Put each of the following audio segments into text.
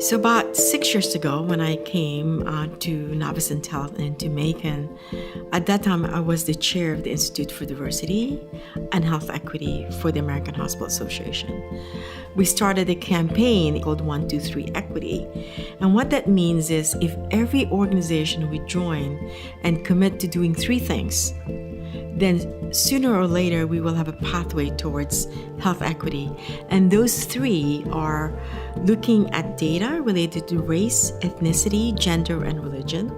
So about 6 years ago, when I came to Navicent Health and to Macon, at that time I was the chair of the Institute for Diversity and Health Equity for the American Hospital Association. We started a campaign called 123 Equity. And what that means is if every organization would join and commit to doing three things, then sooner or later we will have a pathway towards health equity. And those three are looking at data related to race, ethnicity, gender, and religion.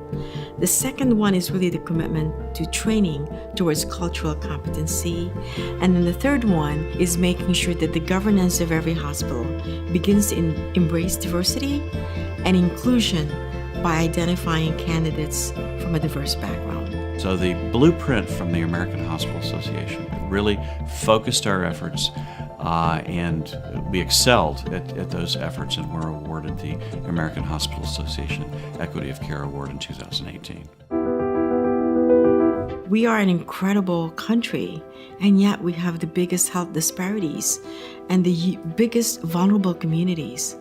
The second one is really the commitment to training towards cultural competency. And then the third one is making sure that the governance of every hospital begins to embrace diversity and inclusion by identifying candidates from a diverse background. So the blueprint from the American Hospital Association really focused our efforts and we excelled at those efforts and were awarded the American Hospital Association Equity of Care Award in 2018. We are an incredible country, and yet we have the biggest health disparities and the biggest vulnerable communities.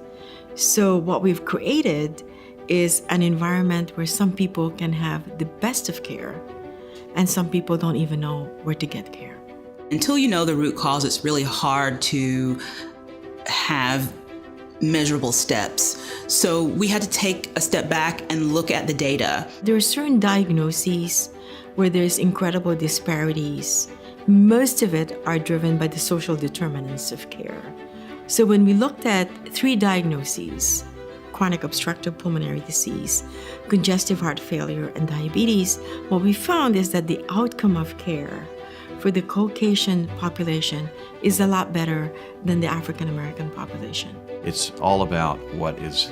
So what we've created is an environment where some people can have the best of care and some people don't even know where to get care. Until you know the root cause, it's really hard to have measurable steps. So we had to take a step back and look at the data. There are certain diagnoses where there's incredible disparities. Most of it are driven by the social determinants of care. So when we looked at three diagnoses, chronic obstructive pulmonary disease, congestive heart failure, and diabetes, what we found is that the outcome of care for the Caucasian population is a lot better than the African American population. It's all about what is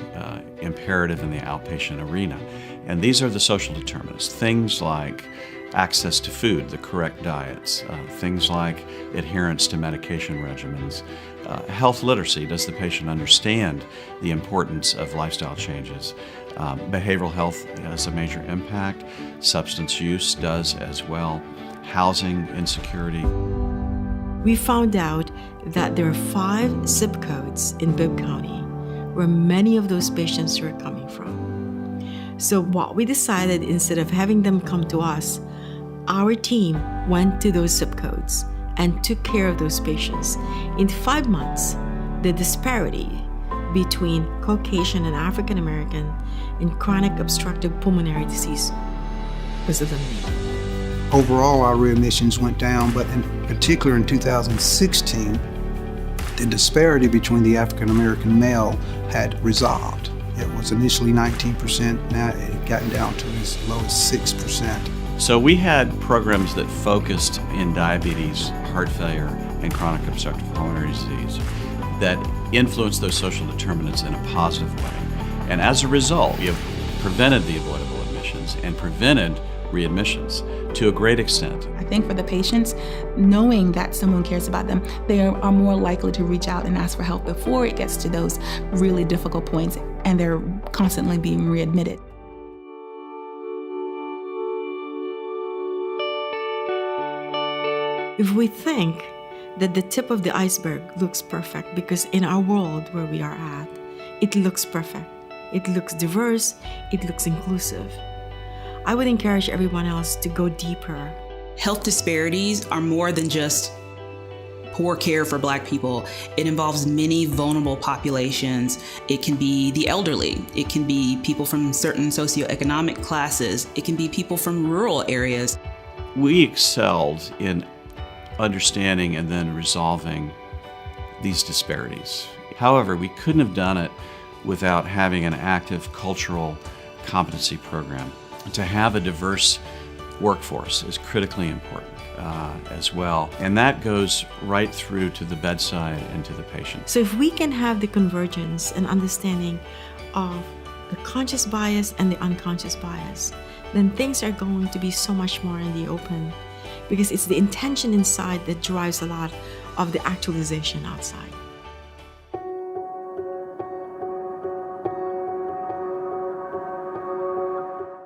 imperative in the outpatient arena. And these are the social determinants, things like access to food, the correct diets, things like adherence to medication regimens, health literacy, does the patient understand the importance of lifestyle changes? Behavioral health has a major impact, substance use does as well, housing insecurity. We found out that there are 5 zip codes in Bibb County where many of those patients are coming from. So what we decided, instead of having them come to us, our team went to those zip codes and took care of those patients. In 5 months, the disparity between Caucasian and African American in chronic obstructive pulmonary disease was eliminated. Overall, our readmissions went down, but in particular in 2016, the disparity between the African American male had resolved. It was initially 19%, now it had gotten down to as low as 6%. So we had programs that focused in diabetes, heart failure, and chronic obstructive pulmonary disease that influenced those social determinants in a positive way. And as a result, we have prevented the avoidable admissions and prevented readmissions to a great extent. I think for the patients, knowing that someone cares about them, they are more likely to reach out and ask for help before it gets to those really difficult points and they're constantly being readmitted. If we think that the tip of the iceberg looks perfect, because in our world where we are at, it looks perfect, it looks diverse, it looks inclusive, I would encourage everyone else to go deeper. Health disparities are more than just poor care for Black people. It involves many vulnerable populations. It can be the elderly. It can be people from certain socioeconomic classes. It can be people from rural areas. We excelled in understanding and then resolving these disparities. However, we couldn't have done it without having an active cultural competency program. To have a diverse workforce is critically important as well, and that goes right through to the bedside and to the patient. So if we can have the convergence and understanding of the conscious bias and the unconscious bias, then things are going to be so much more in the open, because it's the intention inside that drives a lot of the actualization outside.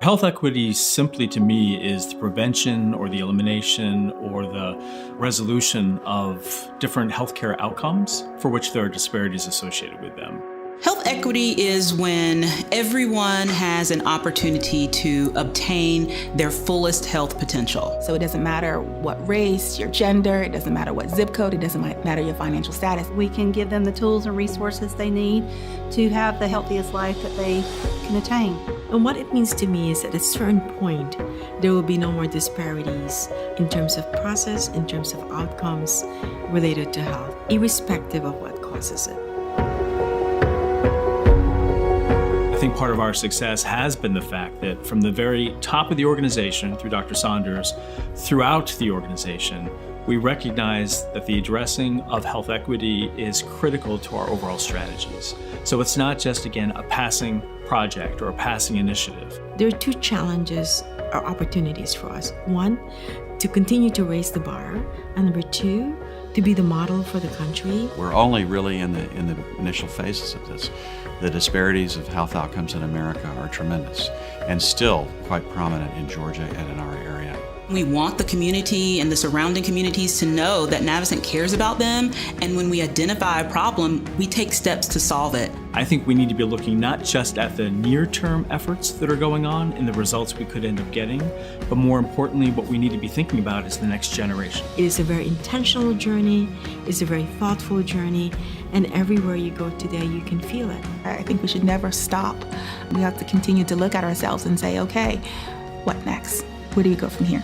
Health equity simply to me is the prevention or the elimination or the resolution of different healthcare outcomes for which there are disparities associated with them. Health equity is when everyone has an opportunity to obtain their fullest health potential. So it doesn't matter what race, your gender, it doesn't matter what zip code, it doesn't matter your financial status. We can give them the tools and resources they need to have the healthiest life that they can attain. And what it means to me is at a certain point, there will be no more disparities in terms of process, in terms of outcomes related to health, irrespective of what causes it. I think part of our success has been the fact that from the very top of the organization, through Dr. Saunders, throughout the organization, we recognize that the addressing of health equity is critical to our overall strategies. So it's not just, again, a passing project or a passing initiative. There are two challenges or opportunities for us. One, to continue to raise the bar, and number two, to be the model for the country. We're only really in the initial phases of this. The disparities of health outcomes in America are tremendous and still quite prominent in Georgia and in our area. We want the community and the surrounding communities to know that Navicent cares about them, and when we identify a problem, we take steps to solve it. I think we need to be looking not just at the near-term efforts that are going on and the results we could end up getting, but more importantly, what we need to be thinking about is the next generation. It is a very intentional journey, it's a very thoughtful journey, and everywhere you go today, you can feel it. I think we should never stop. We have to continue to look at ourselves and say, okay, what next? Where do we go from here?